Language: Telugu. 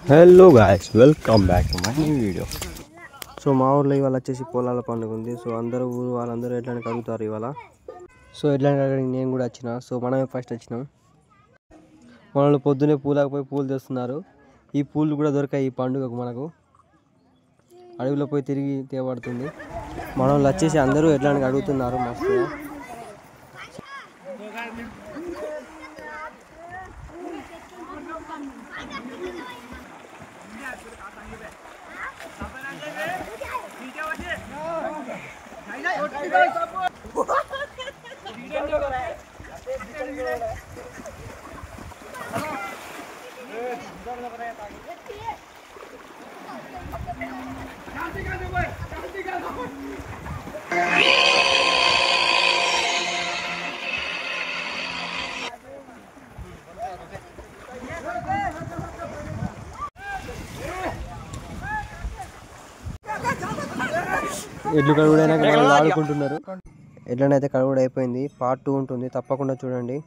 Hello guys, welcome back to my new video. So మా ఊర్లో ఇవాళ వచ్చేసి పొలాల పండుగ ఉంది. సో అందరూ ఊరు వాళ్ళందరూ ఎట్లని కడుగుతారు ఇవాళ. సో ఎట్లని కడగడానికి నేను కూడా వచ్చిన. సో మనమే ఫస్ట్ వచ్చినాం. మనల్ని పొద్దునే పూలకు పోయి పూలు తెస్తున్నారు. ఈ పూలు కూడా దొరికాయి ఈ పండుగకు. మనకు అడవిలో పోయి తిరిగి తేబడుతుంది. మనల్ని వచ్చేసి అందరూ ఎట్లని అడుగుతున్నారు మస్తుగా. ఎడ్లు కడుగుడైనా ఆడుకుంటున్నారు. ఎడ్లనైతే కడుగుడు అయిపోయింది. పార్ట్ 2 ఉంటుంది, తప్పకుండా చూడండి.